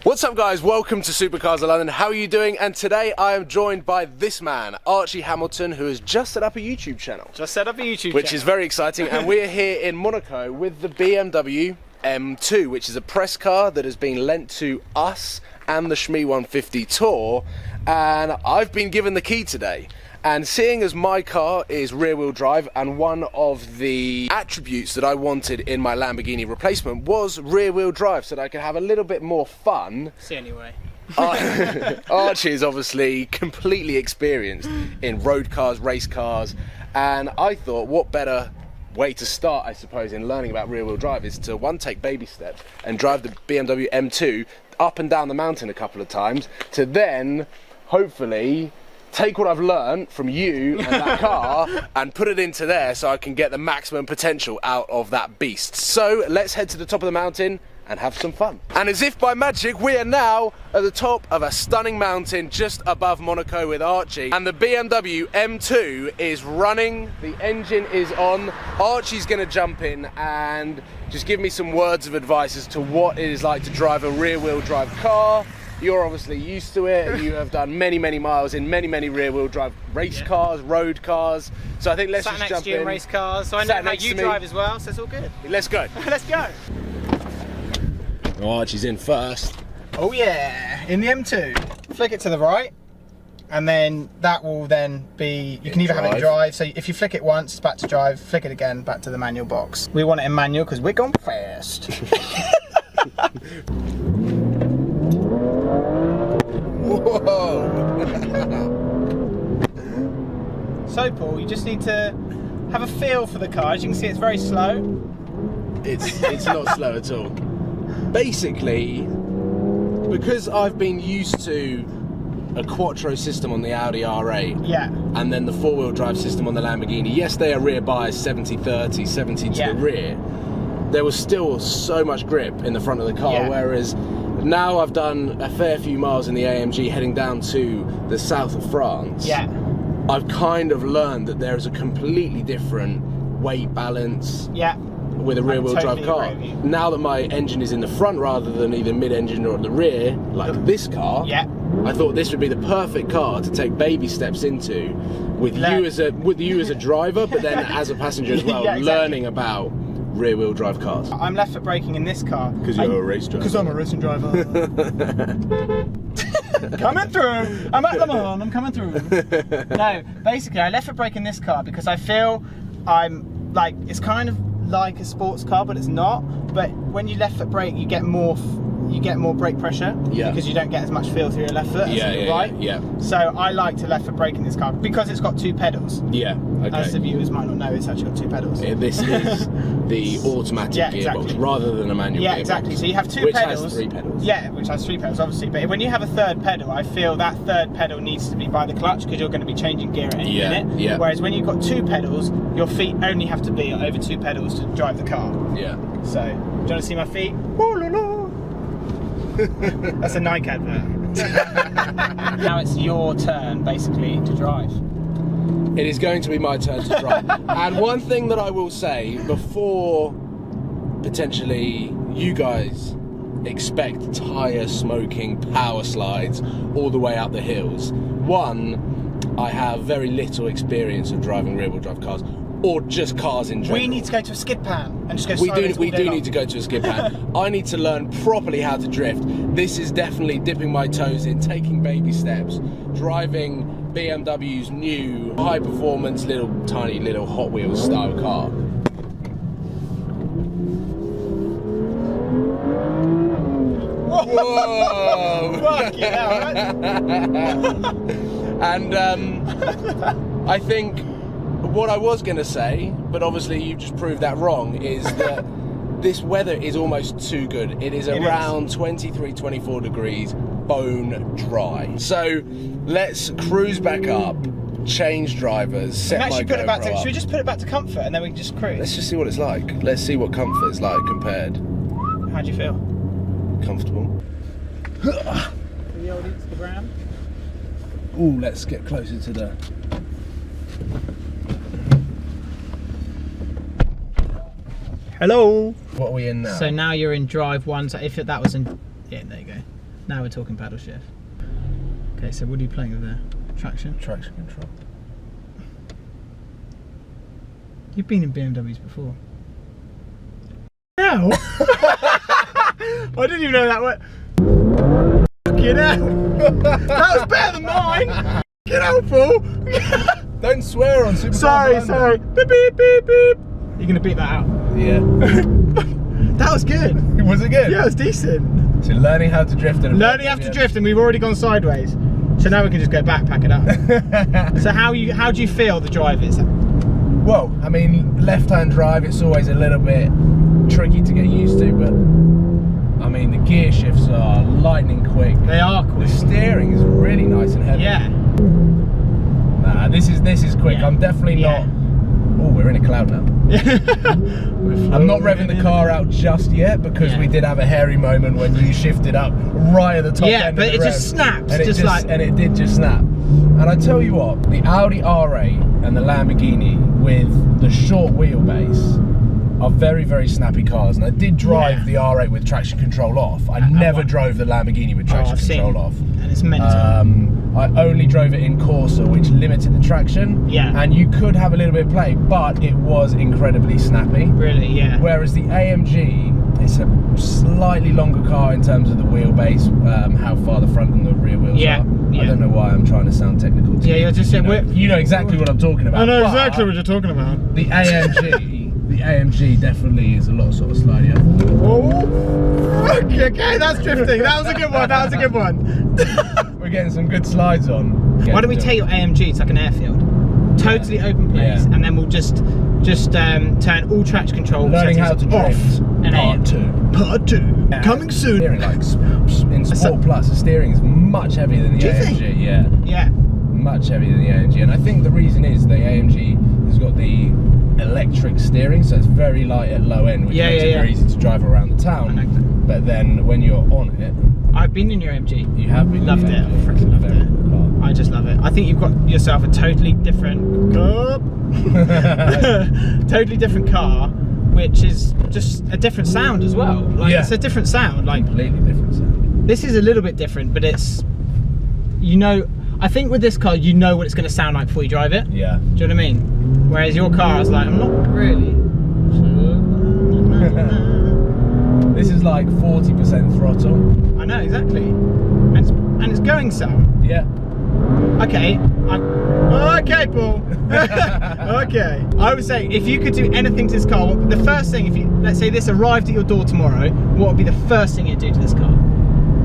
What's up guys, welcome to Supercars of London. How are you doing? And today I am joined by this man, Archie Hamilton, who has just set up a YouTube channel. Which is very exciting. And we're here in Monaco with the BMW M2, which is a press car that has been lent to us and the Shmee 150 Tour. And I've been given the key today. And seeing as my car is rear-wheel drive, and one of the attributes that I wanted in my Lamborghini replacement was rear-wheel drive, so that I could have a little bit more fun. It's the only way. Archie is obviously completely experienced in road cars, race cars, and I thought what better way to start, I suppose, in learning about rear-wheel drive is to, one, take baby steps and drive the BMW M2 up and down the mountain a couple of times, to then, hopefully, take what I've learned from you and that car and put it into there so I can get the maximum potential out of that beast. So let's head to the top of the mountain and have some fun. And as if by magic, we are now at the top of a stunning mountain just above Monaco with Archie. And the BMW M2 is running, the engine is on. Archie's gonna jump in and just give me some words of advice as to what it is like to drive a rear-wheel drive car. You're obviously used to it. You have done many miles in many rear-wheel drive race cars, road cars. So I think let's just jump in. Race cars, so I know how you drive as well, so it's all good. Let's go. Let's go. Oh, Archie's in first. Oh yeah, in the M2. Flick it to the right, and then that will then be, you can either have it in drive, so if you flick it once, it's back to drive, flick it again, back to the manual box. We want it in manual because we're going fast. Whoa! So Paul, you just need to have a feel for the car. As you can see, it's very slow. It's not slow at all. Basically, because I've been used to a Quattro system on the Audi R8, yeah, and then the four-wheel drive system on the Lamborghini, yes, they are rear bias 70-30, 70 to the rear. There was still so much grip in the front of the car, whereas now I've done a fair few miles in the AMG heading down to the south of France. Yeah. I've kind of learned that there is a completely different weight balance with a rear-wheel drive car. Now that my engine is in the front rather than either mid-engine or at the rear, like this car, I thought this would be the perfect car to take baby steps into with you as a driver, but then as a passenger as well, learning about rear-wheel drive cars. I'm left foot braking in this car. Because you're a race driver. Because I'm a racing driver. Coming through. I'm at Le Mans. I'm coming through. No, basically I left foot brake in this car because I feel I'm like, it's kind of like a sports car, but it's not. But when you left foot brake, you get more brake pressure because you don't get as much feel through your left foot as your right. So I like to left foot brake in this car because it's got two pedals. As the viewers might not know, it's actually got two pedals. This is the automatic gearbox rather than a manual gearbox. So you have two pedals. Which has three pedals. Yeah, which has three pedals, obviously. But when you have a third pedal, I feel that third pedal needs to be by the clutch because you're going to be changing gear at any minute. Whereas when you've got two pedals, your feet only have to be over two pedals to drive the car. So, do you want to see my feet? Ooh, la, la. That's a Nike advert. Now it's your turn, basically, to drive. It is going to be my turn to drive. And one thing that I will say, before potentially you guys expect tyre smoking power slides all the way up the hills. One, I have very little experience of driving rear-wheel drive cars, or just cars in general. We need to go to a skid pan and just go. We do need to go to a skid pan. I need to learn properly how to drift. This is definitely dipping my toes in, taking baby steps, driving BMW's new high-performance tiny little Hot Wheels style car. Whoa! Fuck yeah! And I think what I was going to say, but obviously you just proved that wrong, is that this weather is almost too good. It is around 23-24 degrees, bone dry. So let's cruise back up, change drivers, set my GoPro up. Should we just put it back to comfort and then we can just cruise? Let's just see what it's like. Let's see what comfort is like compared. How do you feel? Comfortable. The old Instagram. Ooh, let's get closer to the... Hello. What are we in now? So now you're in drive one. So if that was in, yeah, there you go. Now we're talking paddle shift. Okay, so what are you playing with there? Traction? Traction control. You've been in BMWs before. No! I didn't even know that word. Fucking hell! That was better than mine! Get out, fool! Don't swear on Super. Sorry. Beep, beep, beep, beep. You're gonna beat that out. Yeah. That was good. Was it good? Yeah, it was decent. So learning how to drift and Learning how to drift, and we've already gone sideways. So now we can just go back, pack it up. So how do you feel the drive is? Well, I mean, left-hand drive, it's always a little bit tricky to get used to, but I mean, the gear shifts are lightning quick. They are quick. The steering is really nice and heavy. Yeah. Nah, this is quick. Yeah. I'm definitely not. Oh, we're in a cloud now. I'm not revving the car out just yet because we did have a hairy moment when you shifted up right at the top end. Yeah, but it just snaps, and it did just snap. And I tell you what, the Audi R8 and the Lamborghini with the short wheelbase are very, very snappy cars. And I did drive the R8 with traction control off. I never drove the Lamborghini with traction control off. And it's mental. I only drove it in Corsa, which limited the traction. Yeah. And you could have a little bit of play, but it was incredibly snappy. Really, yeah. Whereas the AMG, it's a slightly longer car in terms of the wheelbase, how far the front and the rear wheels are. I don't know why I'm trying to sound technical. You're just saying. You know exactly what I'm talking about. I know exactly what you're talking about. The AMG definitely is a lot sort of slidier. Oh, okay, that's drifting. That was a good one. We're getting some good slides on. Why don't we take your AMG? It's like an airfield, totally open place, and then we'll just turn all traction control. Learning how to drift. Part 2. Coming soon. Steering, like in Sport Plus, the steering is much heavier than the AMG. Yeah. Much heavier than the AMG, and I think the reason is the AMG has got the electric steering, so it's very light at low end, which makes it very easy to drive around the town. But then when you're on it, I've been in your MG. You have been. Loved it. I freaking loved it. I just love it. I think you've got yourself a totally different totally different car, which is just a different sound as well. Like it's a different sound. Like completely different sound. This is a little bit different, but it's, you know, I think with this car, you know what it's going to sound like before you drive it. Yeah. Do you know what I mean? Whereas your car is like, I'm not really. This is like 40% throttle. I know, exactly. And it's going some. Yeah. Okay. Okay, Paul. Okay. I would say if you could do anything to this car, the first thing, if you, let's say this arrived at your door tomorrow, what would be the first thing you'd do to this car?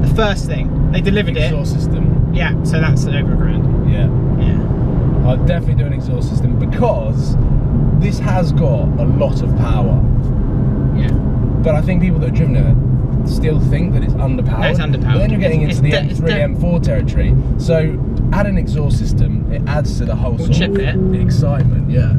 The first thing. They delivered it. Exhaust system. Yeah, so that's over $1,000. Yeah. Yeah. I'd definitely do an exhaust system because this has got a lot of power. Yeah. But I think people that have driven it still think that it's underpowered. No, it's underpowered. But then you're getting into the M3, M4 territory. So add an exhaust system, it adds to the whole sort of the excitement, yeah.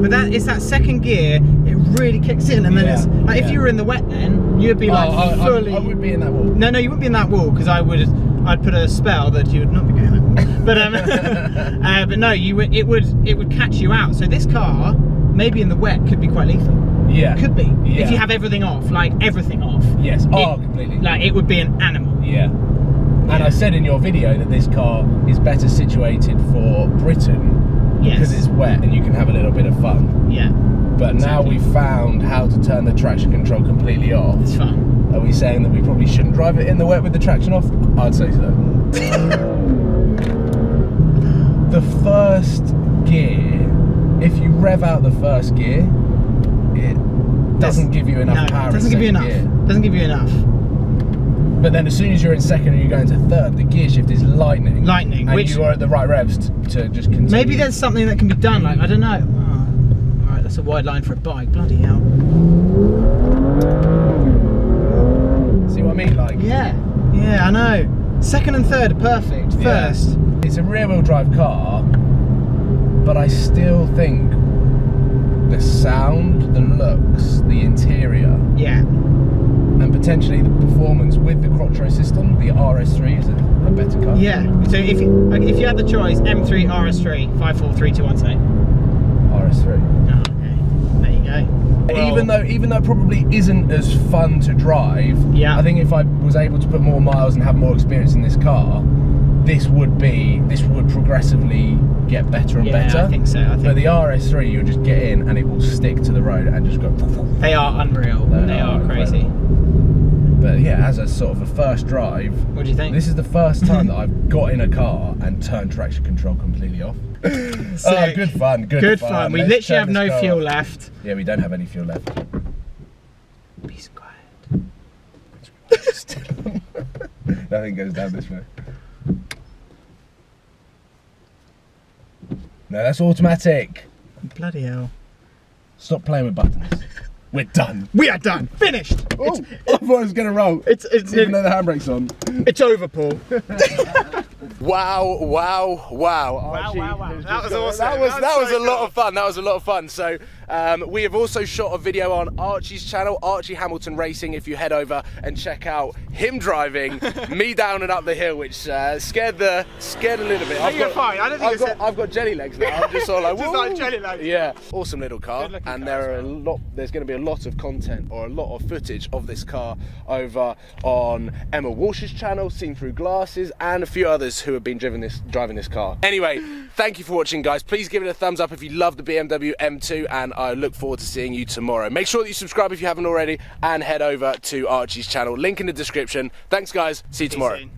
But it's that second gear, it really kicks in, and then it's like if you were in the wet, then you'd be like fully. I would be in that wall. No, you wouldn't be in that wall because I'd put a spell that you would not be going that wall. But no, it would catch you out. So this car, maybe in the wet, could be quite lethal. Yeah. Could be. Yeah. If you have everything off, like everything off. Yes. Completely. Like it would be an animal. Yeah. And I said in your video that this car is better situated for Britain. Yes. Because it's wet and you can have a little bit of fun. Yeah. But now we've found how to turn the traction control completely off. It's fun. Are we saying that we probably shouldn't drive it in the wet with the traction off? I'd say so. The first gear, if you rev out the first gear, it doesn't give you enough power. It doesn't give you enough. Gear. Doesn't give you enough. But then as soon as you're in second and you go into third, the gear shift is lightning. Lightning. And you are at the right revs to just continue. Maybe there's something that can be done, like, I don't know. Oh, alright, that's a wide line for a bike, bloody hell. See what I mean? Like. Yeah, I know. Second and third are perfect. First. It's a rear wheel drive car, but I still think the sound, the looks, the interior. Yeah. And potentially the performance with the Quattro system, the RS3 is a better car. Yeah. So if you had the choice, M3, RS3, 5, 4, 3, 2, 1, say. RS3. Oh, okay. There you go. Even though it probably isn't as fun to drive, Yeah. I think if I was able to put more miles and have more experience in this car, this would progressively get better and better. I think so. But the RS3, you'll just get in and it will stick to the road and just go. They are unreal. They are crazy. But yeah, as a sort of a first drive, What do you think? this is the first time that I've got in a car and turned traction control completely off. Oh, good fun, good fun. We Let's literally have turn no this car fuel off. left. Yeah, we don't have any fuel left. Peace and quiet. Nothing goes down this way. No, that's automatic. Bloody hell. Stop playing with buttons. We're done. We are done. Finished. Oh, I thought I was going to roll. It's Even though the handbrake's on. It's over, Paul. Wow, wow, wow. Archie wow, wow. has That just was got- awesome. That was That was a so lot cool. of fun. That was a lot of fun. So we have also shot a video on Archie's channel, Archie Hamilton Racing. If you head over and check out him driving me down and up the hill, which scared a little bit. you're fine. I don't think I've got jelly legs now. I'm just sort of like, Just woo. like jelly legs. Yeah, awesome little car. Good-looking And car there are as a lot. There's going to be a lot of content or a lot of footage of this car over on Emma Walsh's channel, Seen Through Glasses, and a few others who have been driving this car. Anyway, thank you for watching, guys. Please give it a thumbs up if you love the BMW M2, and I look forward to seeing you tomorrow. Make sure that you subscribe if you haven't already, and head over to Archie's channel. Link in the description. Thanks, guys. See you tomorrow. soon.